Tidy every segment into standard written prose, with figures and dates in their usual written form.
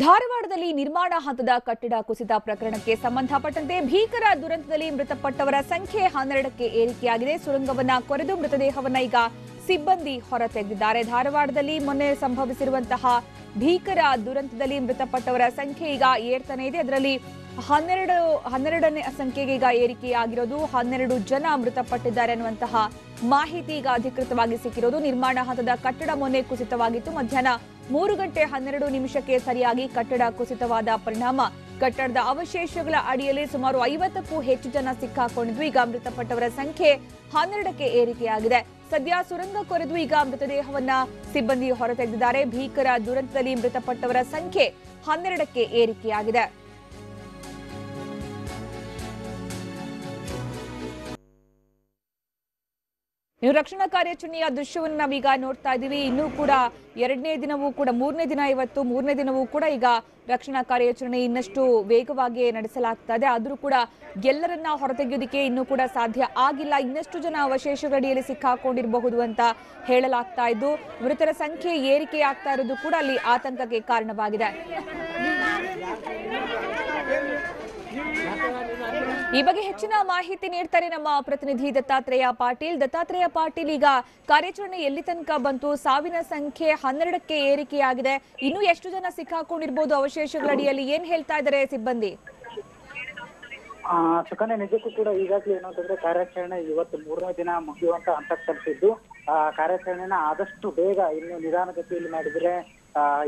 ಧಾರವಾಡದಲ್ಲಿ ನಿರ್ಮಾಣ ಹಂತದ ಕಟ್ಟಡ ಕುಸಿತ ಪ್ರಕರಣಕ್ಕೆ ಸಂಬಂಧಪಟ್ಟಂತೆ ಭೀಕರ ದುರಂತದಲ್ಲಿ ಮೃತಪಟ್ಟವರ ಸಂಖ್ಯೆ 12ಕ್ಕೆ ಏರಿಕೆಯಾಗಿದೆ. ಸುರಂಗವನ್ನ ಕೊರೆದು ಮೃತದೇಹವನ್ನ ಈಗ ಸಿಬ್ಬಂದಿ ಹೊರತೆಗೆದಿದ್ದಾರೆ. ಧಾರವಾಡದಲ್ಲಿ ಮೊನ್ನೆ ಸಂಭವಿಸಿರುವಂತಹ ಭೀಕರ ದುರಂತದಲ್ಲಿ ಮೃತಪಟ್ಟವರ ಸಂಖ್ಯೆ ಈಗ ಏರ್ತಾನೆ ಇದೆ. ಅದರಲ್ಲಿ 12ನೇ ಸಂಖ್ಯೆಗೆ ಈಗ ಏರಿಕೆಯಾಗಿರೋದು. 12 ಜನ ಮೃತಪಟ್ಟಿದ್ದಾರೆ ಅನ್ನುವಂತಹ ಮಾಹಿತಿ ಈಗ ಅಧಿಕೃತವಾಗಿ ಸಿಕ್ಕಿರೋದು. ನಿರ್ಮಾಣ ಹಂತದ ಕಟ್ಟಡ ಮೊನ್ನೆ ಕುಸಿತವಾಗಿತ್ತು. ಮಧ್ಯಾಹ್ನ 3:12 ಸರಿಯಾಗಿ ಕಟ್ಟಡ ಕುಸಿತವಾದ ಪರಿಣಾಮ ಕಟ್ಟಡದ ಅವಶೇಷಗಳ ಅಡಿಯಲ್ಲಿ ಸುಮಾರು 50ಕ್ಕೂ ಹೆಚ್ಚು ಜನ ಸಿಕ್ಕಾಕೊಂಡಿದ್ದು. ಈಗ ಮೃತಪಟ್ಟವರ ಸಂಖ್ಯೆ 12ಕ್ಕೆ ಏರಿಕೆಯಾಗಿದೆ. ಸದ್ಯ ಸುರಂಗ ಕೊರೆದು ಈಗ ಮೃತದೇಹವನ್ನ ಸಿಬ್ಬಂದಿ ಹೊರತೆಗೆದಿದ್ದಾರೆ. ಭೀಕರ ದುರಂತದಲ್ಲಿ ಮೃತಪಟ್ಟವರ ಸಂಖ್ಯೆ 12ಕ್ಕೆ ಏರಿಕೆಯಾಗಿದೆ. ಇನ್ನು ರಕ್ಷಣಾ ಕಾರ್ಯಾಚರಣೆಯ ದೃಶ್ಯವನ್ನು ನಾವೀಗ ನೋಡ್ತಾ ಇದ್ದೀವಿ. ಇನ್ನೂ ಕೂಡ 2ನೇ ದಿನವೂ ಕೂಡ 3ನೇ ದಿನ ಇವತ್ತು 3ನೇ ದಿನವೂ ಕೂಡ ಈಗ ರಕ್ಷಣಾ ಕಾರ್ಯಾಚರಣೆ ಇನ್ನಷ್ಟು ವೇಗವಾಗಿ ನಡೆಸಲಾಗ್ತಾ ಇದೆ. ಆದರೂ ಕೂಡ ಎಲ್ಲರನ್ನ ಹೊರತೆಗೆಯೋದಕ್ಕೆ ಇನ್ನೂ ಕೂಡ ಸಾಧ್ಯ ಆಗಿಲ್ಲ. ಇನ್ನಷ್ಟು ಜನ ಅವಶೇಷಗಳಡಿಯಲ್ಲಿ ಸಿಕ್ಕಾಕೊಂಡಿರಬಹುದು ಅಂತ ಹೇಳಲಾಗ್ತಾ ಇದ್ದು, ಮೃತರ ಸಂಖ್ಯೆ ಏರಿಕೆಯಾಗ್ತಾ ಇರೋದು ಕೂಡ ಅಲ್ಲಿ ಆತಂಕಕ್ಕೆ ಕಾರಣವಾಗಿದೆ. ಈ ಬಗ್ಗೆ ಹೆಚ್ಚಿನ ಮಾಹಿತಿ ನೀಡ್ತಾರೆ ನಮ್ಮ ಪ್ರತಿನಿಧಿ ದತ್ತಾತ್ರೇಯ ಪಾಟೀಲ್. ಈಗ ಕಾರ್ಯಾಚರಣೆ ಎಲ್ಲಿ ತನಕ ಬಂತು? ಸಾವಿನ ಸಂಖ್ಯೆ 12ಕ್ಕೆ ಏರಿಕೆಯಾಗಿದೆ. ಇನ್ನೂ ಎಷ್ಟು ಜನ ಸಿಕ್ಕಾಕೊಂಡಿರ್ಬೋದು ಅವಶೇಷಗಳಡಿಯಲ್ಲಿ? ಏನ್ ಹೇಳ್ತಾ ಇದ್ದಾರೆ ಸಿಬ್ಬಂದಿ? ಸುಕನ್ಯಾ, ನಿಜಕ್ಕೂ ಕೂಡ ಈಗಾಗಲೇ ಏನು ಅಂತಂದ್ರೆ ಕಾರ್ಯಾಚರಣೆ ಇವತ್ತು 3ನೇ ದಿನ ಮುಗಿಯುವಂತ ಹಂತಕ್ಕೆ ತಲುಪಿದ್ದು. ಕಾರ್ಯಾಚರಣೆನ ಆದಷ್ಟು ಬೇಗ ಇನ್ನು ನಿಧಾನಗತಿಯಲ್ಲಿ ಮಾಡಿದ್ರೆ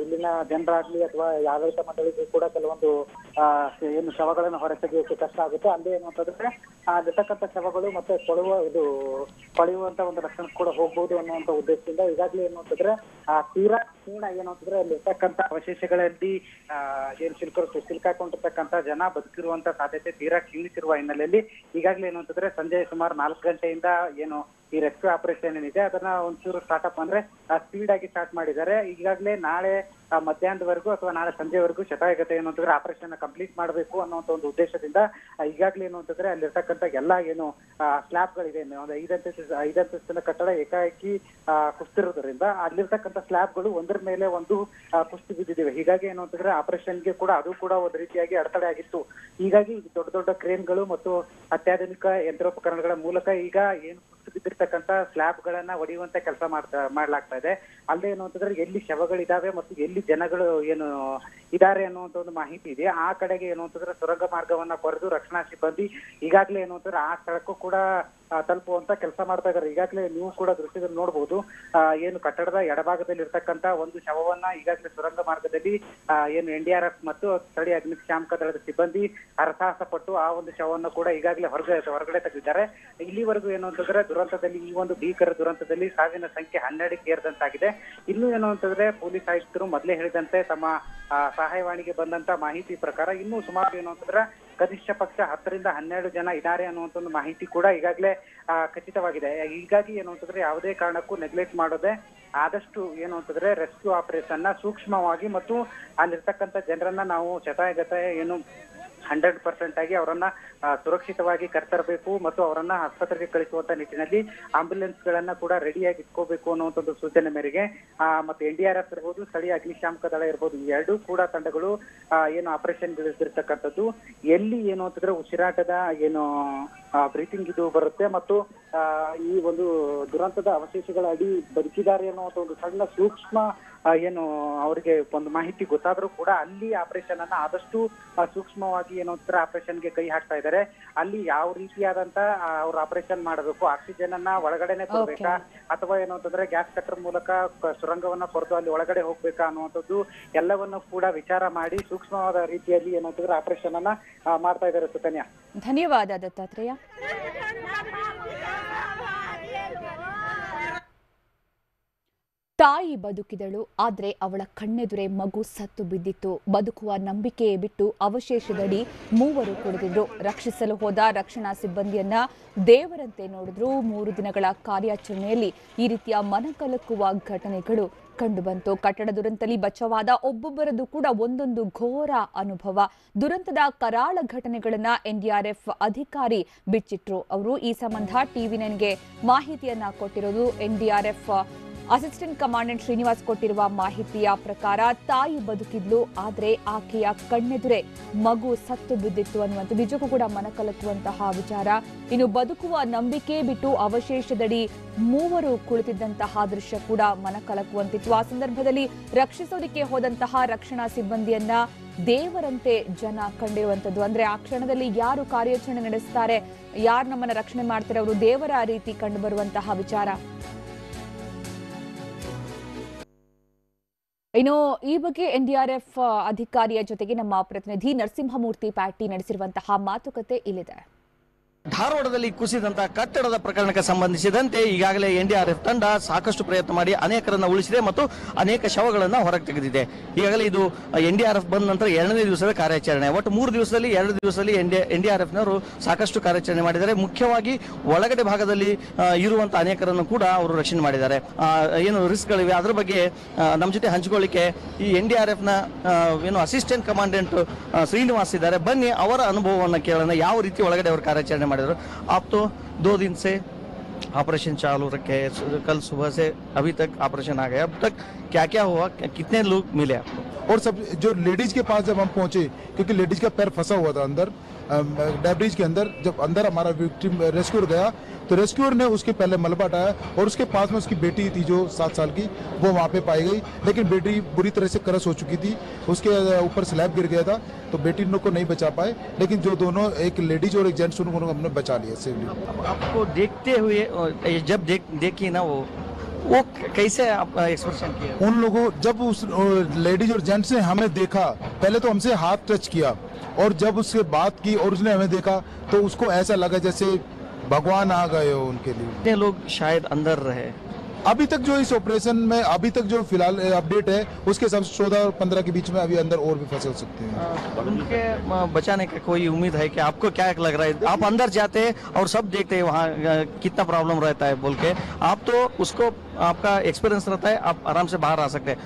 ಇಲ್ಲಿನ ಜನರಾಗ್ಲಿ ಅಥವಾ ಆಡಳಿತ ಮಂಡಳಿಗೂ ಕೂಡ ಕೆಲವೊಂದು ಏನು ಶವಗಳನ್ನು ಹೊರತೆಗೆಯೋಕೆ ಕಷ್ಟ ಆಗುತ್ತೆ. ಅಲ್ಲೇ ಏನು ಅಂತಂದ್ರೆ ಅಲ್ಲಿರ್ತಕ್ಕಂಥ ಶವಗಳು ಮತ್ತೆ ಕೊಳೆಯುವಂತ ಒಂದು ಲಕ್ಷಣಕ್ಕೆ ಕೂಡ ಹೋಗ್ಬೋದು ಅನ್ನುವಂತ ಉದ್ದೇಶದಿಂದ ಈಗಾಗಲೇ ಏನು ಅಂತಂದ್ರೆ ತೀರಾ ಕ್ಷೀಣ ಏನು ಅಂತಂದ್ರೆ ಅಲ್ಲಿರ್ತಕ್ಕಂಥ ಅವಶೇಷಗಳಲ್ಲಿ ಏನು ಸಿಲ್ಕಾಕೊಂಡಿರ್ತಕ್ಕಂಥ ಜನ ಬದುಕಿರುವಂತ ಸಾಧ್ಯತೆ ತೀರಾ ಕ್ಷೀಣಿಸಿರುವ ಹಿನ್ನೆಲೆಯಲ್ಲಿ ಈಗಾಗಲೇ ಏನು ಅಂತಂದ್ರೆ ಸಂಜೆ ಸುಮಾರು 4 ಗಂಟೆಯಿಂದ ಏನು ಈ ರೆಸ್ಕ್ಯೂ ಆಪರೇಷನ್ ಏನಿದೆ ಅದನ್ನ ಒಂಚೂರು ಸ್ಟಾರ್ಟ್ಅಪ್ ಅಂದ್ರೆ ಸ್ಪೀಡ್ ಆಗಿ ಸ್ಟಾರ್ಟ್ ಮಾಡಿದ್ದಾರೆ. ಈಗಾಗಲೇ ನಾಳೆ ಮಧ್ಯಾಹ್ನದವರೆಗೂ ಅಥವಾ ನಾಳೆ ಸಂಜೆವರೆಗೂ ಶತಾಯಗತೆ ಏನು ಅಂತಂದ್ರೆ ಆಪರೇಷನ್ ಕಂಪ್ಲೀಟ್ ಮಾಡಬೇಕು ಅನ್ನುವಂತ ಒಂದು ಉದ್ದೇಶದಿಂದ ಈಗಾಗಲೇ ಏನು ಅಂತಂದ್ರೆ ಅಲ್ಲಿರ್ತಕ್ಕಂಥ ಎಲ್ಲಾ ಏನು ಸ್ಲ್ಯಾಬ್ಗಳಿದೆ, ಒಂದು 5 ಅಂತಸ್ತಿನ ಕಟ್ಟಡ ಏಕಾಏಕಿ ಕುಸಿತಿರೋದ್ರಿಂದ ಅಲ್ಲಿರ್ತಕ್ಕಂಥ ಸ್ಲ್ಯಾಬ್ಗಳು ಒಂದರ ಮೇಲೆ ಒಂದು ಕುಸಿದು ಬಿದ್ದಿವೆ. ಹೀಗಾಗಿ ಏನು ಅಂತಂದ್ರೆ ಆಪರೇಷನ್ಗೆ ಕೂಡ ಅದು ಕೂಡ ಒಂದು ರೀತಿಯಾಗಿ ಅಡೆತಡೆ ಆಗಿತ್ತು. ಹೀಗಾಗಿ ದೊಡ್ಡ ದೊಡ್ಡ ಕ್ರೇನ್ಗಳು ಮತ್ತು ಅತ್ಯಾಧುನಿಕ ಯಂತ್ರೋಪಕರಣಗಳ ಮೂಲಕ ಈಗ ಏನು ಬಿದ್ದಿರ್ತಕ್ಕಂಥ ಸ್ಲ್ಯಾಬ್ ಗಳನ್ನ ಒಡೆಯುವಂತ ಕೆಲಸ ಮಾಡ್ಲಾಗ್ತಾ ಇದೆ. ಅಲ್ಲೇ ಏನು ಅಂತಂದ್ರೆ ಎಲ್ಲಿ ಶವಗಳಿದಾವೆ ಮತ್ತು ಎಲ್ಲಿ ಜನಗಳು ಏನು ಇದಾರೆ ಅನ್ನುವಂತ ಒಂದು ಮಾಹಿತಿ ಇದೆ. ಆ ಕಡೆಗೆ ಏನು ಅಂತಂದ್ರೆ ಸುರಂಗ ಮಾರ್ಗವನ್ನ ಕೊರೆದು ರಕ್ಷಣಾ ಸಿಬ್ಬಂದಿ ಈಗಾಗಲೇ ಏನು ಅಂತಂದ್ರೆ ಆ ಸ್ಥಳಕ್ಕೂ ಕೂಡ ತಲುಪುವಂತ ಕೆಲಸ ಮಾಡ್ತಾ ಇದ್ದಾರೆ. ಈಗಾಗಲೇ ನೀವು ಕೂಡ ದೃಶ್ಯದಲ್ಲಿ ನೋಡ್ಬೋದು, ಏನು ಕಟ್ಟಡದ ಎಡಭಾಗದಲ್ಲಿ ಇರ್ತಕ್ಕಂಥ ಒಂದು ಶವವನ್ನ ಈಗಾಗಲೇ ಸುರಂಗ ಮಾರ್ಗದಲ್ಲಿ ಏನು NDRF ಮತ್ತು ಸ್ಥಳೀಯ ಅಗ್ನಿಶಾಮಕ ದಳದ ಸಿಬ್ಬಂದಿ ಹರಸಾಹಸ ಪಟ್ಟು ಆ ಒಂದು ಶವವನ್ನು ಕೂಡ ಈಗಾಗಲೇ ಹೊರಗಡೆ ತೆಗೆದಿದ್ದಾರೆ. ಇಲ್ಲಿವರೆಗೂ ಏನು ಅಂತಂದ್ರೆ ದುರಂತದಲ್ಲಿ ಈ ಒಂದು ಭೀಕರ ದುರಂತದಲ್ಲಿ ಸಾವಿನ ಸಂಖ್ಯೆ 12ಕ್ಕೆ ಏರಿದಂತಾಗಿದೆ. ಇನ್ನು ಏನು ಅಂತಂದ್ರೆ ಪೊಲೀಸ್ ಆಯುಕ್ತರು ಮೊದಲೇ ಹೇಳಿದಂತೆ ತಮ್ಮ ಸಹಾಯವಾಣಿಗೆ ಬಂದಂತ ಮಾಹಿತಿ ಪ್ರಕಾರ ಇನ್ನೂ ಸುಮಾರು ಏನು ಅಂತಂದ್ರೆ ಕನಿಷ್ಠ ಪಕ್ಷ 10ರಿಂದ 12 ಜನ ಇದ್ದಾರೆ ಅನ್ನುವಂತ ಒಂದು ಮಾಹಿತಿ ಕೂಡ ಈಗಾಗಲೇ ಖಚಿತವಾಗಿದೆ. ಹೀಗಾಗಿ ಏನು ಅಂತಂದ್ರೆ ಯಾವುದೇ ಕಾರಣಕ್ಕೂ ನೆಗ್ಲೆಕ್ಟ್ ಮಾಡೋದೆ ಆದಷ್ಟು ಏನು ಅಂತಂದ್ರೆ ರೆಸ್ಕ್ಯೂ ಆಪರೇಷನ್ ನ ಸೂಕ್ಷ್ಮವಾಗಿ ಮತ್ತು ಅಲ್ಲಿರ್ತಕ್ಕಂಥ ಜನರನ್ನ ನಾವು ಶತಾಯಗತ ಏನು 100% ಆಗಿ ಅವರನ್ನ ಸುರಕ್ಷಿತವಾಗಿ ಕರ್ತರಬೇಕು ಮತ್ತು ಅವರನ್ನ ಆಸ್ಪತ್ರೆಗೆ ಕಳಿಸುವಂತ ನಿಟ್ಟಿನಲ್ಲಿ ಆಂಬ್ಯುಲೆನ್ಸ್ ಗಳನ್ನ ಕೂಡ ರೆಡಿಯಾಗಿ ಇಟ್ಕೋಬೇಕು ಅನ್ನುವಂಥದ್ದು ಸೂಚನೆ ಮೇರೆಗೆ ಮತ್ತೆ NDRF ಇರ್ಬೋದು, ಸ್ಥಳೀಯ ಅಗ್ನಿಶಾಮಕ ದಳ ಇರ್ಬೋದು, ಈ ಎರಡೂ ಕೂಡ ತಂಡಗಳು ಏನು ಆಪರೇಷನ್ ಗಿಳಿಸಿರ್ತಕ್ಕಂಥದ್ದು. ಎಲ್ಲಿ ಏನು ಅಂತಂದ್ರೆ ಉಸಿರಾಟದ ಏನು ಬ್ರೀತಿಂಗ್ ಇದು ಬರುತ್ತೆ ಮತ್ತು ಈ ಒಂದು ದುರಂತದ ಅವಶೇಷಗಳ ಅಡಿ ಬದುಕಿದ್ದಾರೆ ಅನ್ನುವಂಥ ಒಂದು ಸಣ್ಣ ಸೂಕ್ಷ್ಮ ಏನು ಅವರಿಗೆ ಒಂದು ಮಾಹಿತಿ ಗೊತ್ತಾದ್ರೂ ಕೂಡ ಅಲ್ಲಿ ಆಪರೇಷನ್ ಅನ್ನ ಆದಷ್ಟು ಸೂಕ್ಷ್ಮವಾಗಿ ಏನು ಅಂತಾರೆ ಆಪರೇಷನ್ಗೆ ಕೈ ಹಾಕ್ತಾ ಇದ್ದಾರೆ. ಅಲ್ಲಿ ಯಾವ ರೀತಿಯಾದಂತ ಅವ್ರ ಆಪರೇಷನ್ ಮಾಡಬೇಕು, ಆಕ್ಸಿಜನ್ ಅನ್ನ ಒಳಗಡೆನೆ ಕೊಡ್ಬೇಕಾ ಅಥವಾ ಏನು ಅಂತಂದ್ರೆ ಗ್ಯಾಸ್ ಕಟ್ಟರ್ ಮೂಲಕ ಸುರಂಗವನ್ನ ಕೊರೆದು ಅಲ್ಲಿ ಒಳಗಡೆ ಹೋಗ್ಬೇಕಾ ಅನ್ನುವಂಥದ್ದು ಎಲ್ಲವನ್ನು ಕೂಡ ವಿಚಾರ ಮಾಡಿ ಸೂಕ್ಷ್ಮವಾದ ರೀತಿಯಲ್ಲಿ ಏನು ಅಂತಂದ್ರೆ ಆಪರೇಷನ್ ಅನ್ನ ಮಾಡ್ತಾ ಇದ್ದಾರೆ. ಸುಕನ್ಯಾ, ಧನ್ಯವಾದ ದತ್ತಾತ್ರೇಯ. ತಾಯಿ ಬದುಕಿದಳು, ಆದ್ರೆ ಅವಳ ಕಣ್ಣೆದುರೇ ಮಗು ಸತ್ತು ಬಿದ್ದಿತ್ತು. ಬದುಕುವ ನಂಬಿಕೆಯೇ ಬಿಟ್ಟು ಅವಶೇಷದಡಿ 3 ಕುಳಿತಿದ್ರು. ರಕ್ಷಿಸಲು ಹೋದ ರಕ್ಷಣಾ ಸಿಬ್ಬಂದಿಯನ್ನ ದೇವರಂತೆ ನೋಡಿದ್ರು. 3 ದಿನಗಳ ಕಾರ್ಯಾಚರಣೆಯಲ್ಲಿ ಈ ರೀತಿಯ ಮನಕಲಕುವ ಘಟನೆಗಳು ಕಂಡುಬಂತು. ಕಟ್ಟಡ ದುರಂತದಲ್ಲಿ ಬಚಾವಾದ ಒಬ್ಬೊಬ್ಬರದ್ದು ಕೂಡ ಒಂದೊಂದು ಘೋರ ಅನುಭವ. ದುರಂತದ ಕರಾಳ ಘಟನೆಗಳನ್ನ NDRF ಅಧಿಕಾರಿ ಬಿಚ್ಚಿಟ್ರು. ಅವರು ಈ ಸಂಬಂಧ TV9ಗೆ ಮಾಹಿತಿಯನ್ನ ಕೊಟ್ಟಿರೋದು. NDRF ಅಸಿಸ್ಟೆಂಟ್ ಕಮಾಂಡೆಂಟ್ ಶ್ರೀನಿವಾಸ್ ಕೊಟ್ಟಿರುವ ಮಾಹಿತಿಯ ಪ್ರಕಾರ ತಾಯಿ ಬದುಕಿದ್ಲು, ಆದರೆ ಆಕೆಯ ಕಣ್ಣೆದುರೇ ಮಗು ಸತ್ತು ಬಿದ್ದಿತ್ತು ಅನ್ನುವಂಥ ನಿಜಕ್ಕೂ ಕೂಡ ಮನಕಲಕುವಂತಹ ವಿಚಾರ. ಇನ್ನು ಬದುಕುವ ನಂಬಿಕೆ ಬಿಟ್ಟು ಅವಶೇಷದಡಿ ಮೂವರು ಕುಳಿತಿದ್ದಂತಹ ದೃಶ್ಯ ಕೂಡ ಮನಕಲಕುವಂತಿತ್ತು. ಆ ಸಂದರ್ಭದಲ್ಲಿ ರಕ್ಷಿಸೋದಕ್ಕೆ ಹೋದಂತಹ ರಕ್ಷಣಾ ಸಿಬ್ಬಂದಿಯನ್ನ ದೇವರಂತೆ ಜನ ಕಂಡಿರುವಂತದ್ದು. ಅಂದ್ರೆ ಆ ಕ್ಷಣದಲ್ಲಿ ಯಾರು ಕಾರ್ಯಾಚರಣೆ ನಡೆಸ್ತಾರೆ, ಯಾರು ನಮ್ಮನ್ನ ರಕ್ಷಣೆ ಮಾಡ್ತಾರೆ, ಅವರು ದೇವರ ರೀತಿ ಕಂಡು ಬರುವಂತಹ ವಿಚಾರ. ಇನ್ನು ಈ ಬಗ್ಗೆ ಎನ್ಡಿಆರ್ಎಫ್ ಅಧಿಕಾರಿಯ ಜೊತೆಗೆ ನಮ್ಮ ಪ್ರತಿನಿಧಿ ನರಸಿಂಹಮೂರ್ತಿ ಪ್ಯಾಟಿ ನಡೆಸಿರುವಂತಹ ಮಾತುಕತೆ ಇಲ್ಲಿದೆ. ಧಾರವಾಡದಲ್ಲಿ ಕುಸಿದಂತಹ ಕಟ್ಟಡದ ಪ್ರಕರಣಕ್ಕೆ ಸಂಬಂಧಿಸಿದಂತೆ ಈಗಾಗಲೇ ಎನ್ಡಿಆರ್ಎಫ್ ತಂಡ ಸಾಕಷ್ಟು ಪ್ರಯತ್ನ ಮಾಡಿ ಅನೇಕರನ್ನ ಉಳಿಸಿದೆ ಮತ್ತು ಅನೇಕ ಶವಗಳನ್ನ ಹೊರಗೆ ತೆಗೆದಿದೆ. ಈಗಾಗಲೇ ಇದು ಎನ್ಡಿಆರ್ಎಫ್ ಬಂದ ನಂತರ 2ನೇ ದಿವಸದ ಕಾರ್ಯಾಚರಣೆ. ಒಟ್ಟು 3 ದಿವಸದಲ್ಲಿ 2 ದಿವಸದಲ್ಲಿ ಎನ್ಡಿಆರ್ಎಫ್ನವರು ಸಾಕಷ್ಟು ಕಾರ್ಯಾಚರಣೆ ಮಾಡಿದ್ದಾರೆ. ಮುಖ್ಯವಾಗಿ ಒಳಗಡೆ ಭಾಗದಲ್ಲಿ ಇರುವಂತಹ ಅನೇಕರನ್ನು ಕೂಡ ಅವರು ರಕ್ಷಣೆ ಮಾಡಿದ್ದಾರೆ. ಏನು ರಿಸ್ಕ್ಗಳಿವೆ ಅದರ ಬಗ್ಗೆ ನಮ್ಮ ಜೊತೆ ಹಂಚಿಕೊಳ್ಳಿಕ್ಕೆ ಈ ಎನ್ಡಿಆರ್ಎಫ್ನ ಏನು ಅಸಿಸ್ಟೆಂಟ್ ಕಮಾಂಡೆಂಟ್ ಶ್ರೀನಿವಾಸ್ ಇದ್ದಾರೆ. ಬನ್ನಿ ಅವರ ಅನುಭವವನ್ನು ಕೇಳೋಣ, ಯಾವ ರೀತಿ ಒಳಗಡೆ ಅವರು ಕಾರ್ಯಾಚರಣೆ ಮಾಡಿದ್ರು. आप तो 2 दिन से ऑपरेशन चालू रखे, कल सुबह से अभी तक ऑपरेशन आ गया. अब तक क्या क्या हुआ, कितने लोग मिले आपको? और सब जो लेडीज के पास जब हम पहुंचे, क्योंकि लेडीज का पैर फंसा हुआ था अंदर डेब्रिज के अंदर, जब अंदर हमारा विक्टिम रेस्क्यूअर गया तो रेस्क्यूअर ने उसके पहले मलबा हटाया और उसके पास में उसकी बेटी थी जो 7 साल की, वो वहाँ पे पाई गई. लेकिन बेटी बुरी तरह से क्रश हो चुकी थी, उसके ऊपर स्लैब गिर गया था तो बेटी को नहीं बचा पाए. लेकिन जो दोनों एक लेडीज और एक जेंट्स उनको हमने बचा लिया सेफली. आपको देखते हुए जब देखी ना वो कैसे आप एक्सप्रेशन किया? उन लोगों जब उस लेडीज और जेंट्स ने हमें देखा, पहले तो हमसे हाथ टच किया और जब उससे बात की और उसने हमें देखा तो उसको ऐसा लगा जैसे भगवान आ गए हो उनके लिए. कितने लोग शायद अंदर रहे? अभी तक जो इस ऑपरेशन में अभी तक जो फिलहाल अपडेट है उसके हिसाब से 14 और 15 के बीच में अभी अंदर और भी फंसे हो सकते हैं. उनके बचाने का कोई उम्मीद है कि आपको क्या लग रहा है? आप अंदर जाते हैं और सब देखते हैं वहाँ कितना प्रॉब्लम रहता है बोल के, आप तो उसको आपका एक्सपीरियंस रहता है, आप आराम से बाहर आ सकते हैं.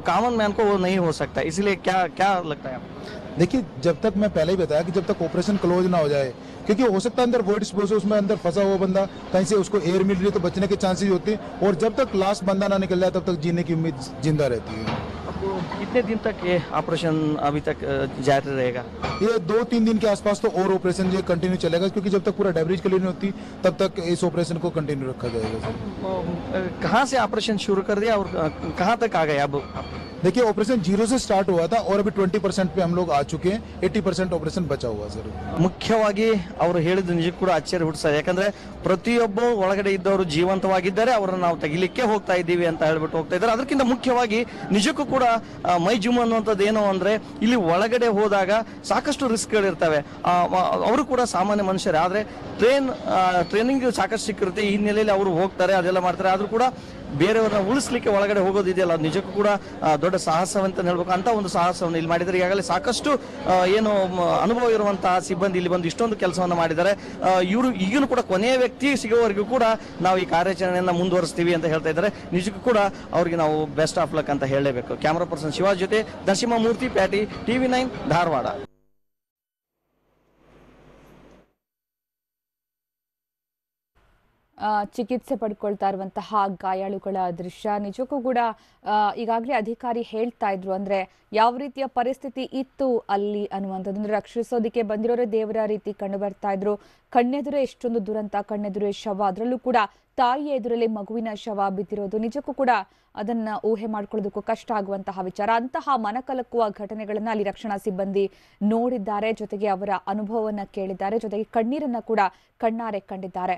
कॉमन मैन को वो नहीं हो सकता, इसलिए क्या क्या लगता है आपको? देखिए, जब तक मैं पहले ही बताया कि जब तक ऑपरेशन क्लोज ना हो जाए, क्योंकि हो सकता है अंदर वॉइड स्पेस उसमें अंदर फंसा हुआ बंदा कहीं से उसको एयर मिल रही है तो बचने के चांसेस होते हैं, और जब तक लास्ट बंदा ना निकल जाए तब तक जीने की उम्मीद जिंदा रहती है. आपको कितने दिन तक ये ऑपरेशन अभी तक जारी रहेगा? ये 2-3 दिन के आसपास तो और ऑपरेशन ये कंटिन्यू चलेगा, क्योंकि जब तक पूरा डेब्रिज क्लियर नहीं होती तब तक इस ऑपरेशन को कंटिन्यू रखा जाएगा. कहाँ से ऑपरेशन शुरू कर दिया और कहाँ तक आ गए अब? देखिए, ऑपरेशन 0 से स्टार्ट हुआ था और अभी 20% पे हम लोग आ चुके हैं. 80% ऑपरेशन बचा हुआ सर. ಮುಖ್ಯವಾಗಿ ಅವರು ಹೇಳಿದ ನಿಜಕ್ಕೂ ಕೂಡ ಅಚ್ಚರಿ ಹುಟ್ಟಿಸ್ತಾರೆ. ಯಾಕಂದ್ರೆ ಪ್ರತಿಯೊಬ್ಬ ಒಳಗಡೆ ಇದ್ದವರು ಜೀವಂತವಾಗಿದ್ದಾರೆ, ಅವರನ್ನು ನಾವು ತೆಗಿಲಿಕ್ಕೆ ಹೋಗ್ತಾ ಇದ್ದೀವಿ ಅಂತ ಹೇಳ್ಬಿಟ್ಟು ಹೋಗ್ತಾ ಇದ್ದಾರೆ. ಅದಕ್ಕಿಂತ ಮುಖ್ಯವಾಗಿ ನಿಜಕ್ಕೂ ಕೂಡ ಮೈ ಜುಮ್ ಅನ್ನುವಂಥದ್ದು ಏನು ಅಂದ್ರೆ ಇಲ್ಲಿ ಒಳಗಡೆ ಹೋದಾಗ ಸಾಕಷ್ಟು ರಿಸ್ಕ್ಗಳಿರ್ತವೆ. ಅವರು ಕೂಡ ಸಾಮಾನ್ಯ ಮನುಷ್ಯರೇ, ಆದ್ರೆ ಟ್ರೈನಿಂಗ್ ಸಾಕಷ್ಟು ಸಿಕ್ಕಿರುತ್ತೆ. ಈ ಹಿನ್ನೆಲೆಯಲ್ಲಿ ಅವರು ಹೋಗ್ತಾರೆ, ಅದೆಲ್ಲ ಮಾಡ್ತಾರೆ. ಆದ್ರೂ ಕೂಡ ಬೇರೆಯವ್ರನ್ನ ಉಳಿಸ್ಲಿಕ್ಕೆ ಒಳಗಡೆ ಹೋಗೋದಿದೆಯಲ್ಲ, ನಿಜಕ್ಕೂ ಕೂಡ ದೊಡ್ಡ ಸಾಹಸವಂತ ಹೇಳ್ಬೇಕು. ಅಂತ ಒಂದು ಸಾಹಸವನ್ನು ಇಲ್ಲಿ ಮಾಡಿದ್ದಾರೆ. ಈಗಾಗಲೇ ಸಾಕಷ್ಟು ಏನು ಅನುಭವ ಇರುವಂತಹ ಸಿಬ್ಬಂದಿ ಇಲ್ಲಿ ಬಂದು ಇಷ್ಟೊಂದು ಕೆಲಸವನ್ನು ಮಾಡಿದ್ದಾರೆ. ಇವರು ಈಗಲೂ ಕೂಡ ಕೊನೆಯ ವ್ಯಕ್ತಿ ಸಿಗೋವರೆಗೂ ಕೂಡ ನಾವು ಈ ಕಾರ್ಯಾಚರಣೆಯನ್ನ ಮುಂದುವರಿಸ್ತೀವಿ ಅಂತ ಹೇಳ್ತಾ ಇದ್ದಾರೆ. ನಿಜಕ್ಕೂ ಕೂಡ ಅವರಿಗೆ ನಾವು ಬೆಸ್ಟ್ ಆಫ್ ಲಕ್ ಅಂತ ಹೇಳಲೇಬೇಕು. ಕ್ಯಾಮರಾ ಪರ್ಸನ್ ಶಿವಾಜ್ ಜೊತೆ ನರಸಿಂಹಮೂರ್ತಿ ಪ್ಯಾಟಿ, TV9 ಧಾರವಾಡ. ಚಿಕಿತ್ಸೆ ಪಡ್ಕೊಳ್ತಾ ಇರುವಂತಹ ಗಾಯಾಳುಗಳ ದೃಶ್ಯ ನಿಜಕ್ಕೂ ಕೂಡ ಈಗಾಗಲೇ ಅಧಿಕಾರಿ ಹೇಳ್ತಾ ಇದ್ರು. ಅಂದ್ರೆ ಯಾವ ರೀತಿಯ ಪರಿಸ್ಥಿತಿ ಇತ್ತು ಅಲ್ಲಿ ಅನ್ನುವಂಥದ್ದು. ಅಂದ್ರೆ ರಕ್ಷಿಸೋದಕ್ಕೆ ಬಂದಿರೋರೇ ದೇವರ ರೀತಿ ಕಂಡು ಬರ್ತಾ ಇದ್ರು. ಕಣ್ಣೆದುರೇ ಎಷ್ಟೊಂದು ದುರಂತ, ಕಣ್ಣೆದುರೇ ಶವ, ಅದರಲ್ಲೂ ಕೂಡ ತಾಯಿಯ ಎದುರಲ್ಲಿ ಮಗುವಿನ ಶವ ಬಿದ್ದಿರೋದು ನಿಜಕ್ಕೂ ಕೂಡ ಅದನ್ನ ಊಹೆ ಮಾಡ್ಕೊಳ್ಳೋದಕ್ಕೂ ಕಷ್ಟ ಆಗುವಂತಹ ವಿಚಾರ. ಅಂತಹ ಮನಕಲಕುವ ಘಟನೆಗಳನ್ನ ಅಲ್ಲಿ ರಕ್ಷಣಾ ಸಿಬ್ಬಂದಿ ನೋಡಿದ್ದಾರೆ, ಜೊತೆಗೆ ಅವರ ಅನುಭವವನ್ನ ಕೇಳಿದ್ದಾರೆ, ಜೊತೆಗೆ ಕಣ್ಣೀರನ್ನ ಕೂಡ ಕಣ್ಣಾರೆ ಕಂಡಿದ್ದಾರೆ.